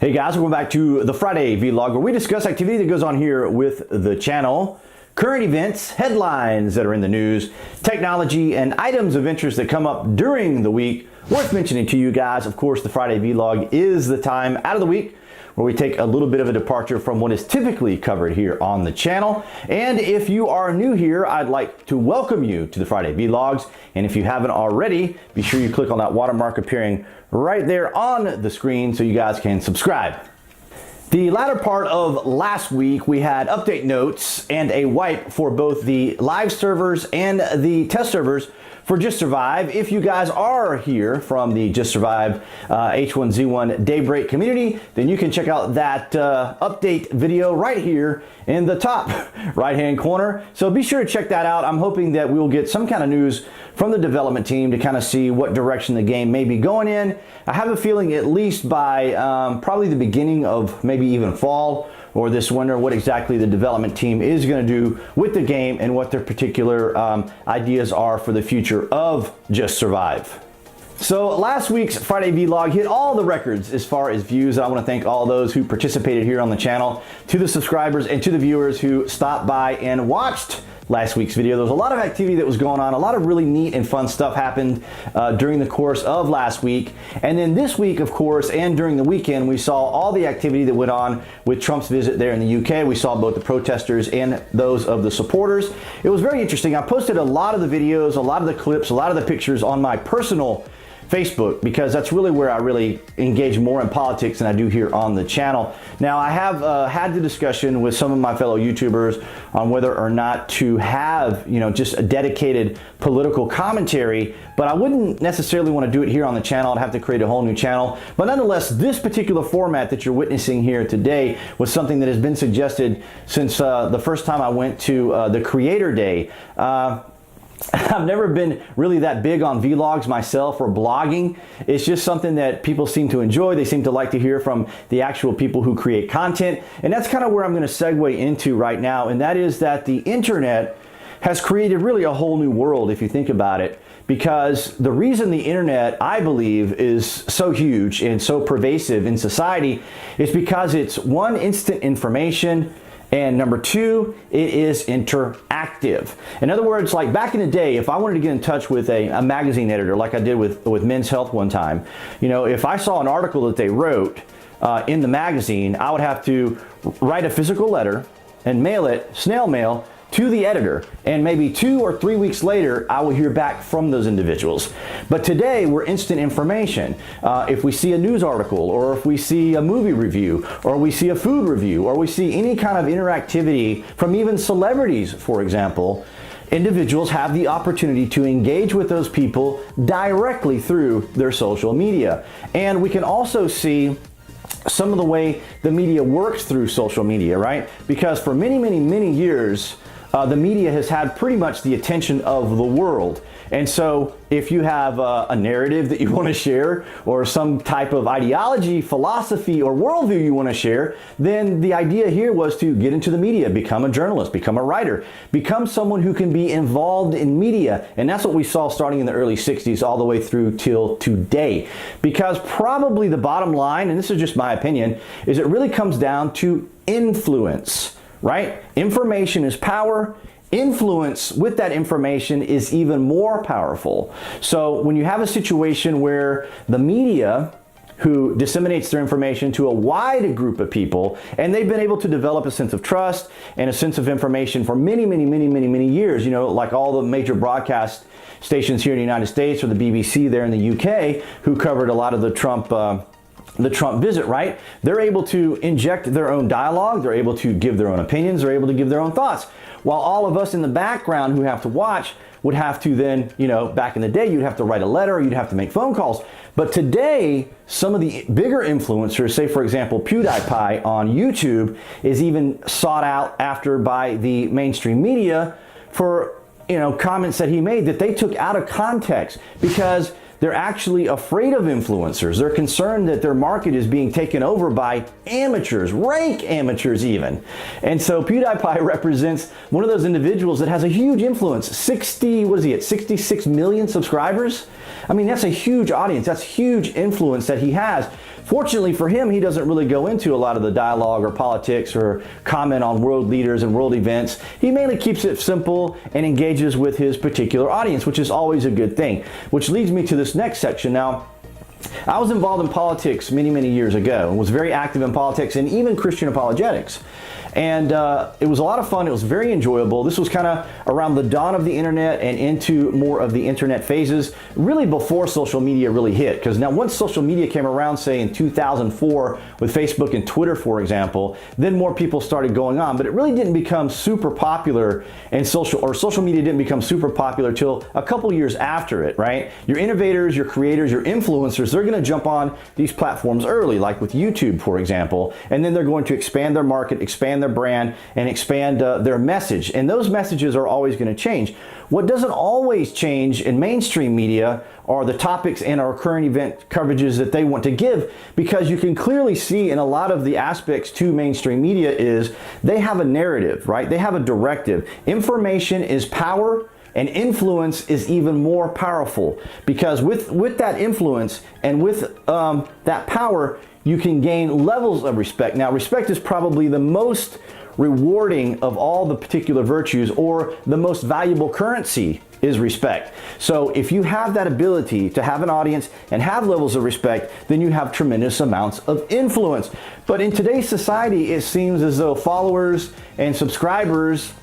Hey guys, welcome back to the Friday vlog where we discuss activity that goes on here with the channel, current events, headlines that are in the news, technology, and items of interest that come up during the week worth mentioning to you guys. Of course, the Friday vlog is the time out of the week where we take a little bit of a departure from what is typically covered here on the channel. And if you are new here, I'd like to welcome you to the Friday vlogs. And if you haven't already, be sure you click on that watermark appearing right there on the screen so you guys can subscribe. The latter part of last week, we had update notes and a wipe for both the live servers and the test servers for Just Survive. If you guys are here from the Just Survive H1Z1 Daybreak community, then you can check out that update video right here in the top right hand corner. So be sure to check that out. I'm hoping that we'll get some kind of news from the development team to kind of see what direction the game may be going in. I have a feeling at least by probably the beginning of maybe even fall or this winter, what exactly the development team is going to do with the game and what their particular ideas are for the future of Just Survive. So last week's Friday vlog hit all the records as far as views. I want to thank all those who participated here on the channel, to the subscribers and to the viewers who stopped by and watched last week's video. There was a lot of activity that was going on. A lot of really neat and fun stuff happened during the course of last week. And then this week, of course, and during the weekend, we saw all the activity that went on with Trump's visit there in the UK. We saw both the protesters and those of the supporters. It was very interesting. I posted a lot of the videos, a lot of the clips, a lot of the pictures on my personal Facebook, because that's really where I really engage more in politics than I do here on the channel. Now, I have had the discussion with some of my fellow YouTubers on whether or not to have, just a dedicated political commentary, but I wouldn't necessarily want to do it here on the channel. I'd have to create a whole new channel. But nonetheless, this particular format that you're witnessing here today was something that has been suggested since the first time I went to the Creator Day. I've never been really that big on vlogs myself or blogging. It's just something that people seem to enjoy. They seem to like to hear from the actual people who create content. And that's kind of where I'm going to segue into right now. And that is that the internet has created really a whole new world, if you think about it. Because the reason the internet, I believe, is so huge and so pervasive in society is because it's one, instant information, and number two, it is interactive. In other words, like back in the day, if I wanted to get in touch with a magazine editor, like I did with Men's Health one time, if I saw an article that they wrote in the magazine, I would have to write a physical letter and mail it, snail mail, to the editor, and maybe 2 or 3 weeks later, I will hear back from those individuals. But today, we're instant information. If we see a news article, or if we see a movie review, or we see a food review, or we see any kind of interactivity from even celebrities, for example, individuals have the opportunity to engage with those people directly through their social media. And we can also see some of the way the media works through social media, right? Because for many, many, many years, the media has had pretty much the attention of the world. And so if you have a narrative that you want to share, or some type of ideology, philosophy, or worldview you want to share, then the idea here was to get into the media, become a journalist, become a writer, become someone who can be involved in media. And that's what we saw starting in the early 60s all the way through till today. Because probably the bottom line, and this is just my opinion, is it really comes down to influence. Right? Information is power. Influence with that information is even more powerful. So when you have a situation where the media, who disseminates their information to a wide group of people, and they've been able to develop a sense of trust and a sense of information for many, many, many, many, many years, like all the major broadcast stations here in the United States, or the BBC there in the UK, who covered a lot of the Trump visit, right? They're able to inject their own dialogue, they're able to give their own opinions, they're able to give their own thoughts. While all of us in the background who have to watch would have to then, back in the day, you'd have to write a letter, or you'd have to make phone calls. But today, some of the bigger influencers, say for example, PewDiePie on YouTube, is even sought out after by the mainstream media for, comments that he made that they took out of context, because they're actually afraid of influencers. They're concerned that their market is being taken over by amateurs, rank amateurs even. And so PewDiePie represents one of those individuals that has a huge influence. 66 million subscribers? I mean, that's a huge audience. That's huge influence that he has. Fortunately for him, he doesn't really go into a lot of the dialogue or politics or comment on world leaders and world events. He mainly keeps it simple and engages with his particular audience, which is always a good thing. Which leads me to this next section. Now, I was involved in politics many years ago and was very active in politics and even Christian apologetics. And it was a lot of fun. It was very enjoyable. This was kind of around the dawn of the internet and into more of the internet phases, really before social media really hit. Because now once social media came around, say in 2004 with Facebook and Twitter, for example, then more people started going on. But it really didn't become super popular, and social media didn't become super popular till a couple years after it, right? Your innovators, your creators, your influencers, they're going to jump on these platforms early, like with YouTube, for example, and then they're going to expand their market, expand their brand, and expand their message. And those messages are always going to change. What doesn't always change in mainstream media are the topics and our current event coverages that they want to give, because you can clearly see in a lot of the aspects to mainstream media is they have a narrative, right? They have a directive. Information is power, and influence is even more powerful, because with that influence and with that power, you can gain levels of respect. Now, respect is probably the most rewarding of all the particular virtues, or the most valuable currency is respect. So if you have that ability to have an audience and have levels of respect, then you have tremendous amounts of influence. But in today's society, it seems as though followers and subscribers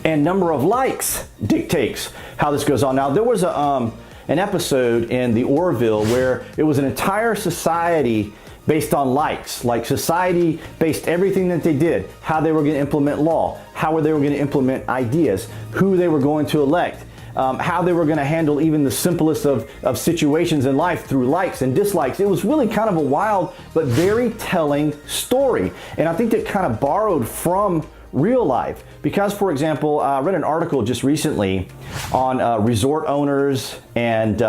and number of likes dictates how this goes on. Now, there was an episode in the Orville where it was an entire society based on likes. Like, society based everything that they did, how they were going to implement law, how they were going to implement ideas, who they were going to elect, how they were going to handle even the simplest of situations in life through likes and dislikes. It was really kind of a wild but very telling story. And I think that kind of borrowed from real life, because, for example, I read an article just recently on resort owners and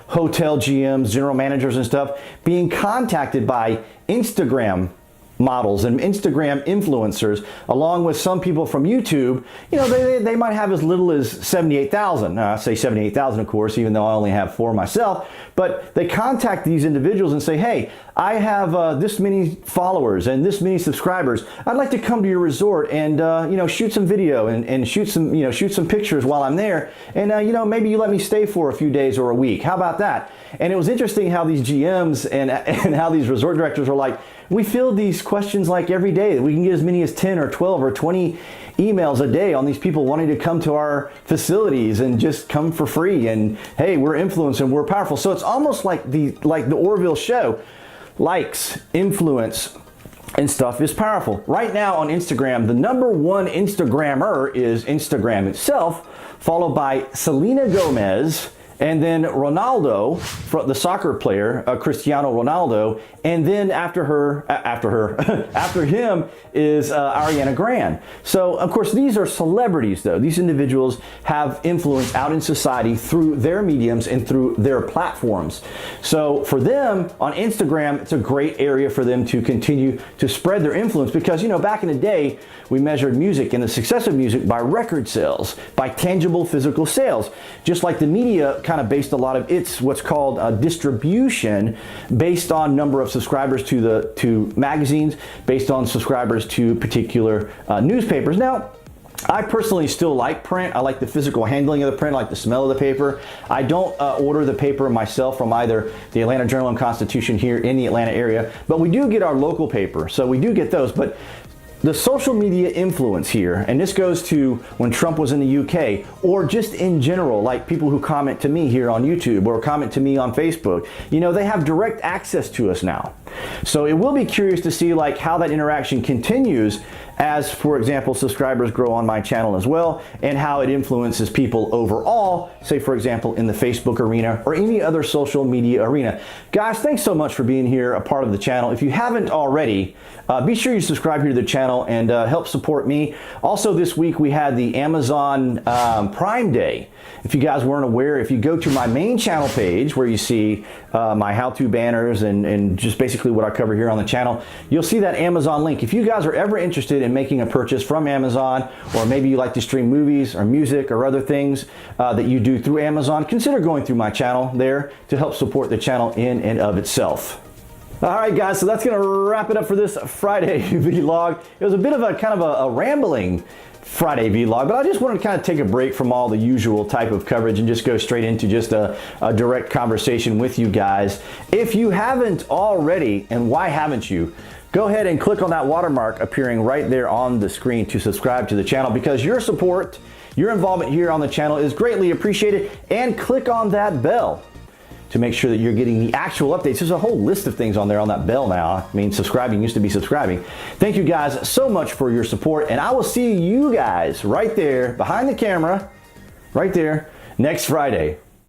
hotel GMs, general managers and stuff being contacted by Instagram models and Instagram influencers, along with some people from YouTube. You know, they might have as little as 78,000. I say 78,000, of course, even though I only have 4 myself. But they contact these individuals and say, hey, I have this many followers and this many subscribers. I'd like to come to your resort and shoot some video and shoot some pictures while I'm there. And maybe you let me stay for a few days or a week. How about that? And it was interesting how these GMs and how these resort directors are like, we field these questions like every day. We can get as many as 10 or 12 or 20 emails a day on these people wanting to come to our facilities and just come for free. And hey, we're influenced and we're powerful. So it's almost like the Orville show. Likes, influence, and stuff is powerful. Right now on Instagram, the number one Instagrammer is Instagram itself, followed by Selena Gomez, and then Ronaldo, the soccer player, Cristiano Ronaldo, and then after him is Ariana Grande. So, of course, these are celebrities, though. These individuals have influence out in society through their mediums and through their platforms. So, for them on Instagram, it's a great area for them to continue to spread their influence, because, back in the day, we measured music and the success of music by record sales, by tangible physical sales, just like the media kind of based a lot of its what's called distribution based on number of subscribers to magazines, based on subscribers to particular newspapers. Now, I personally still like print. I like the physical handling of the print. I like the smell of the paper. I don't order the paper myself from either the Atlanta Journal and Constitution here in the Atlanta area, but we do get our local paper, so we do get those. But the social media influence here, and this goes to when Trump was in the UK, or just in general, like people who comment to me here on YouTube or comment to me on Facebook, they have direct access to us now. So it will be curious to see like how that interaction continues as, for example, subscribers grow on my channel as well, and how it influences people overall, say, for example, in the Facebook arena or any other social media arena. Guys, thanks so much for being here, a part of the channel. If you haven't already, be sure you subscribe here to the channel and help support me. Also, this week we had the Amazon Prime Day. If you guys weren't aware, if you go to my main channel page where you see my how-to banners and just basically what I cover here on the channel, you'll see that Amazon link. If you guys are ever interested in making a purchase from Amazon, or maybe you like to stream movies or music or other things that you do through Amazon, consider going through my channel there to help support the channel in and of itself. All right, guys, so that's going to wrap it up for this Friday vlog. It was a bit of a kind of a rambling Friday vlog, but I just wanted to kind of take a break from all the usual type of coverage and just go straight into just a direct conversation with you guys. If you haven't already, and why haven't you, go ahead and click on that watermark appearing right there on the screen to subscribe to the channel, because your support, your involvement here on the channel is greatly appreciated. And click on that bell to make sure that you're getting the actual updates. There's a whole list of things on there on that bell now. I mean, subscribing used to be subscribing. Thank you guys so much for your support, and I will see you guys right there behind the camera, right there, next Friday.